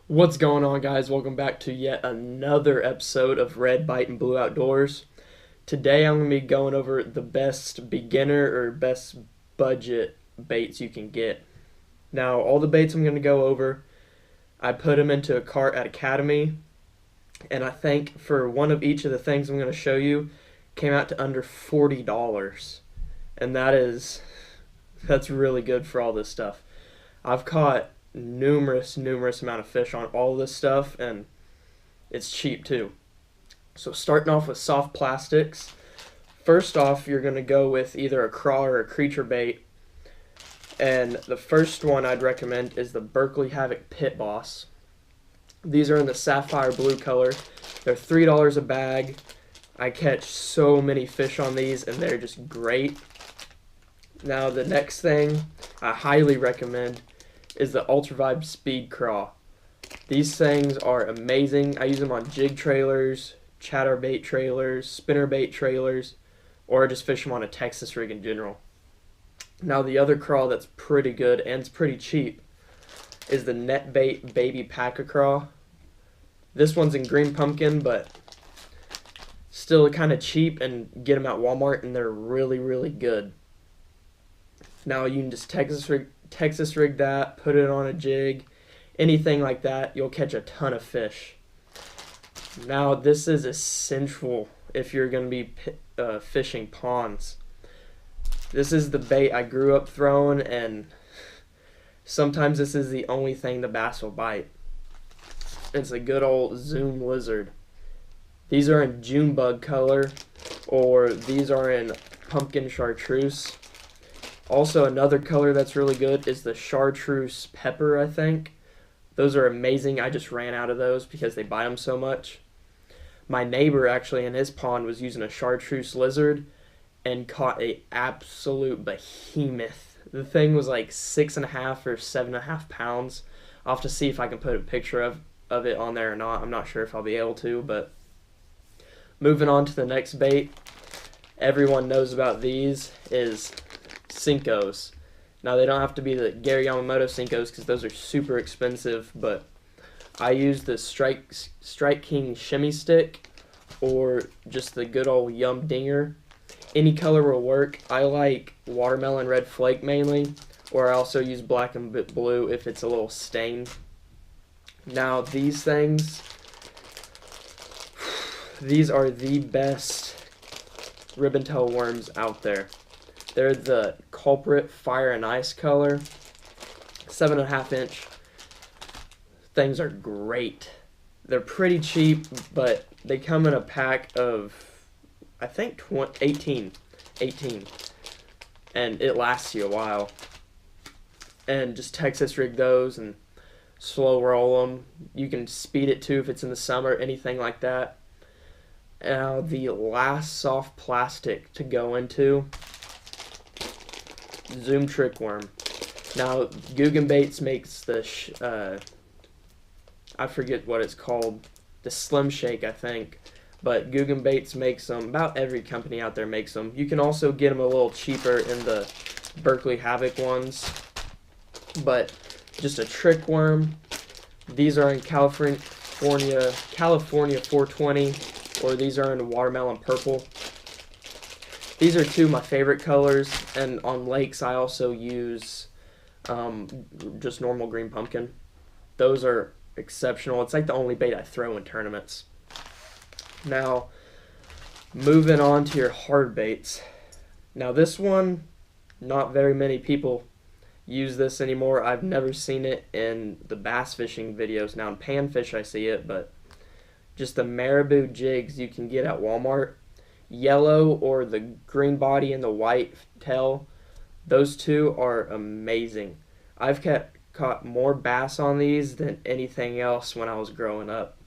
What's going on, guys? Welcome back to yet another episode of Red Bite and Blue Outdoors. Today I'm going to be going over the best beginner or best budget baits you can get. Now, all the baits I'm going to go over, I put them into a cart at Academy, and I think for one of each of the things I'm going to show you came out to under $40. And that's really good for all this stuff. I've caught numerous amount of fish on all this stuff, and it's cheap too. So starting off with soft plastics, first off you're going to go with either a craw or a creature bait, and the first one I'd recommend is the Berkley Havoc Pit Boss. These are in the sapphire blue color. They're $3 a bag. I catch so many fish on these, and they're just great. Now the next thing I highly recommend is the Ultra Vibe Speed Craw. These things are amazing. I use them on jig trailers, chatterbait trailers, spinnerbait trailers, or just fish them on a Texas rig in general. Now the other craw that's pretty good and it's pretty cheap is the Netbait Baby Pack Craw. This one's in green pumpkin, but still kind of cheap, and get them at Walmart and they're really good. Now you can just Texas rig that, put it on a jig, anything like that, you'll catch a ton of fish. Now this is essential if you're going to be fishing ponds. This is the bait I grew up throwing, and sometimes this is the only thing the bass will bite. It's a good old Zoom Lizard. These are in June bug color, or these are in pumpkin chartreuse. Also, another color that's really good is the chartreuse pepper, I think. Those are amazing. I just ran out of those because they bite them so much. My neighbor actually in his pond was using a chartreuse lizard and caught a absolute behemoth. The thing was like 6.5 or 7.5 pounds. I'll have to see if I can put a picture of it on there or not. I'm not sure if I'll be able to, but moving on to the next bait. Everyone knows about these is Senkos. Now they don't have to be the Gary Yamamoto Senkos because those are super expensive, but I use the Strike King Shimmy Stick or just the good old Yum Dinger. Any color will work. I like watermelon red flake mainly, or I also use black and blue if it's a little stained. Now these things, these are the best ribbon tail worms out there. They're the Culprit Fire and Ice color, 7.5 inch. Things are great. They're pretty cheap, but they come in a pack of, I think, 18, and it lasts you a while. And just Texas rig those and slow roll them. You can speed it too if it's in the summer, anything like that. Now the last soft plastic to go into, Zoom Trick Worm. Now Guggen Baits makes the I forget what it's called, the Slim Shake I think, but Guggen Baits makes them. About every company out there makes them. You can also get them a little cheaper in the Berkley Havoc ones, but just a trick worm. These are in California 420, or these are in watermelon purple. These are two of my favorite colors, and on lakes I also use just normal green pumpkin. Those are exceptional. It's like the only bait I throw in tournaments. Now, moving on to your hard baits. Now this one, not very many people use this anymore. I've never seen it in the bass fishing videos. Now in panfish I see it, but just the marabou jigs you can get at Walmart. Yellow or the green body and the white tail, those two are amazing. I've caught more bass on these than anything else when I was growing up,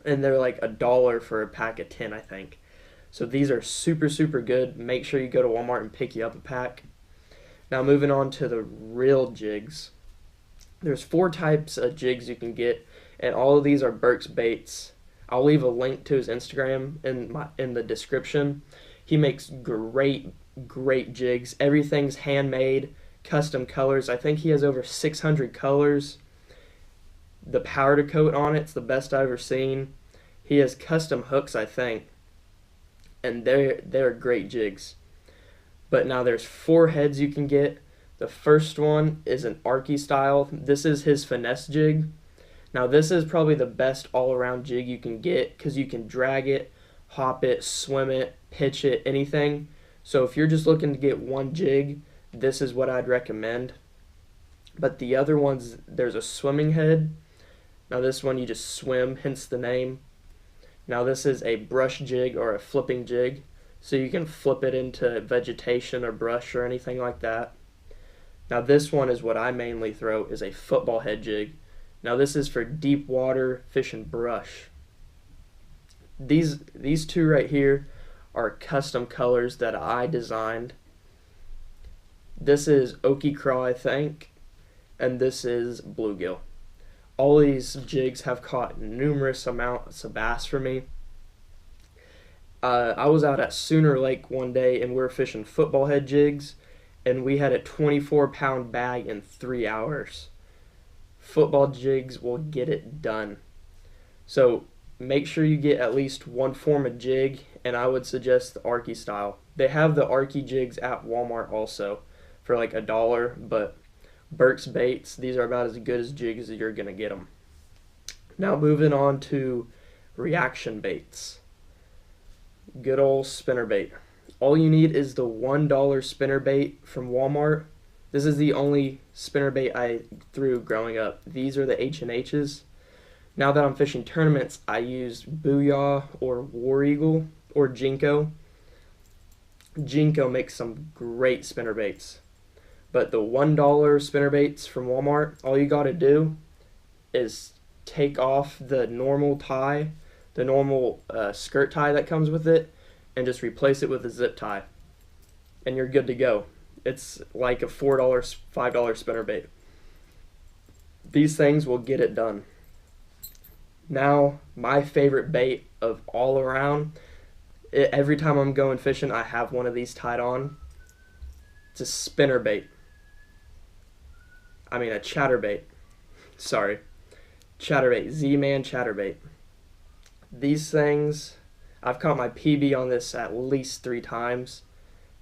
and they're like $1 for a pack of 10 I think. So these are super good. Make sure you go to Walmart and pick you up a pack. Now moving on to the real jigs. There's 4 types of jigs you can get, and all of these are Burke's Baits. I'll leave a link to his Instagram in the description. He makes great jigs. Everything's handmade, custom colors. I think he has over 600 colors. The powder coat on it's the best I've ever seen. He has custom hooks, I think, and they're great jigs. But now there's 4 heads you can get. The first one is an Arky style. This is his finesse jig. Now this is probably the best all-around jig you can get because you can drag it, hop it, swim it, pitch it, anything. So if you're just looking to get one jig, this is what I'd recommend. But the other ones, there's a swimming head. Now this one you just swim, hence the name. Now this is a brush jig or a flipping jig. So you can flip it into vegetation or brush or anything like that. Now this one is what I mainly throw, is a football head jig. Now this is for deep water fishing brush. These two right here are custom colors that I designed. This is Okie Craw, I think, and this is bluegill. All these jigs have caught numerous amounts of bass for me. I was out at Sooner Lake one day and we were fishing football head jigs, and we had a 24-pound bag in 3 hours. Football jigs will get it done. So make sure you get at least one form of jig, and I would suggest the Arky style. They have the Arky jigs at Walmart also for like $1, but Burke's Baits, these are about as good as jigs as you're going to get them. Now moving on to reaction baits. Good old spinnerbait. All you need is the $1 spinnerbait from Walmart. This is the only spinnerbait I threw growing up. These are the H&H's. Now that I'm fishing tournaments, I use Booyah or War Eagle or Jinko. Jinko makes some great spinnerbaits. But the $1 spinnerbaits from Walmart, all you got to do is take off the normal tie, the normal skirt tie that comes with it, and just replace it with a zip tie. And you're good to go. It's like a $4, $5 spinnerbait. These things will get it done. Now, my favorite bait of all around, every time I'm going fishing, I have one of these tied on. It's a spinnerbait. I mean a chatterbait. Sorry. Chatterbait. Z-Man chatterbait. These things, I've caught my PB on this at least 3 times.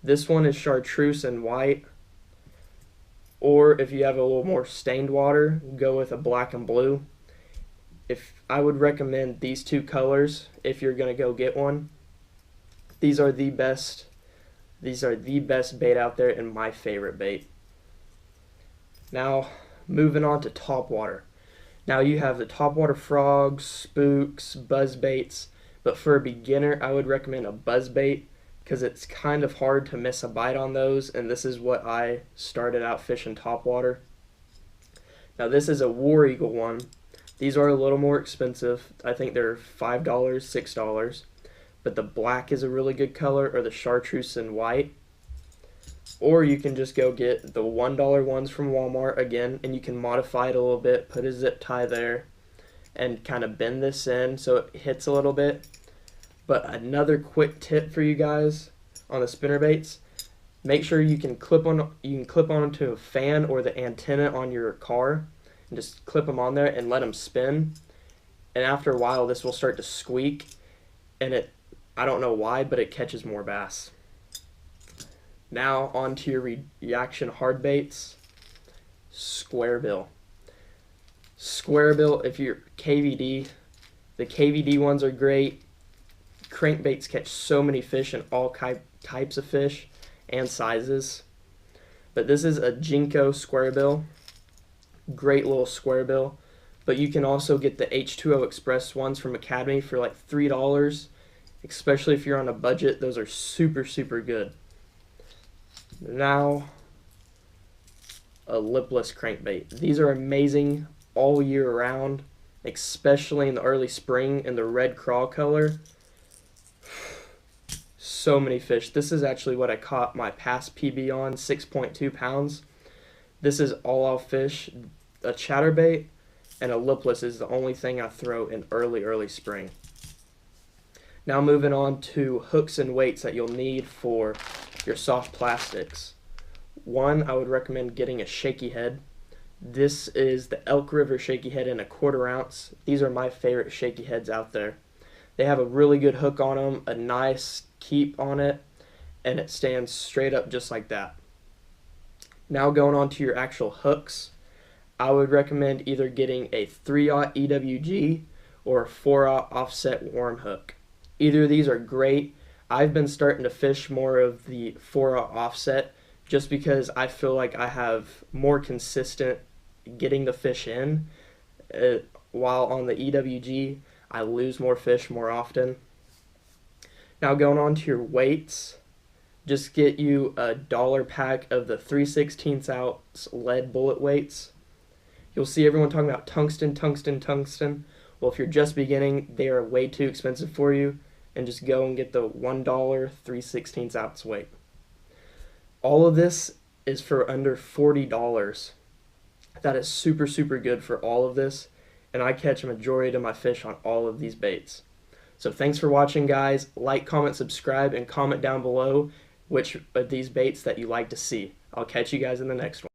This one is chartreuse and white. Or if you have a little more stained water, go with a black and blue. I would recommend these 2 colors if you're going to go get one. These are the best bait out there and my favorite bait. Now, moving on to topwater. Now you have the topwater frogs, spooks, buzz baits, but for a beginner, I would recommend a buzz bait because it's kind of hard to miss a bite on those, and this is what I started out fishing topwater. Now this is a War Eagle one. These are a little more expensive. I think they're $5, $6. But the black is a really good color, or the chartreuse and white. Or you can just go get the $1 ones from Walmart again, and you can modify it a little bit, put a zip tie there, and kind of bend this in so it hits a little bit. But another quick tip for you guys on the spinnerbaits, make sure you can clip onto a fan or the antenna on your car, and just clip them on there and let them spin. And after a while, this will start to squeak, and I don't know why, but it catches more bass. Now on to your reaction hard baits. Square bill. Square bill, if you're KVD, the KVD ones are great. Crankbaits catch so many fish and all types of fish and sizes. But this is a Jinko square bill. Great little square bill. But you can also get the H2O Express ones from Academy for like $3. Especially if you're on a budget, those are super, super good. Now, a lipless crankbait. These are amazing all year round, especially in the early spring in the red craw color. So many fish. This is actually what I caught my past PB on, 6.2 pounds. This is all fish. A chatterbait and a lipless is the only thing I throw in early spring. Now moving on to hooks and weights that you'll need for your soft plastics. One, I would recommend getting a shaky head. This is the Elk River Shaky Head in a 1/4 ounce. These are my favorite shaky heads out there. They have a really good hook on them, a nice keep on it, and it stands straight up just like that. Now going on to your actual hooks, I would recommend either getting a 3/0 EWG or a 4/0 offset worm hook. Either of these are great. I've been starting to fish more of the 4/0 offset just because I feel like I have more consistent getting the fish in, while on the EWG I lose more fish more often. Now going on to your weights, just get you a dollar pack of the 3/16 ounce lead bullet weights. You'll see everyone talking about tungsten, tungsten, tungsten. Well, if you're just beginning, they are way too expensive for you, and just go and get the $1 3/16 ounce weight. All of this is for under $40. That is super, super good for all of this, and I catch a majority of my fish on all of these baits. So thanks for watching, guys. Like, comment, subscribe, and comment down below which of these baits that you like to see. I'll catch you guys in the next one.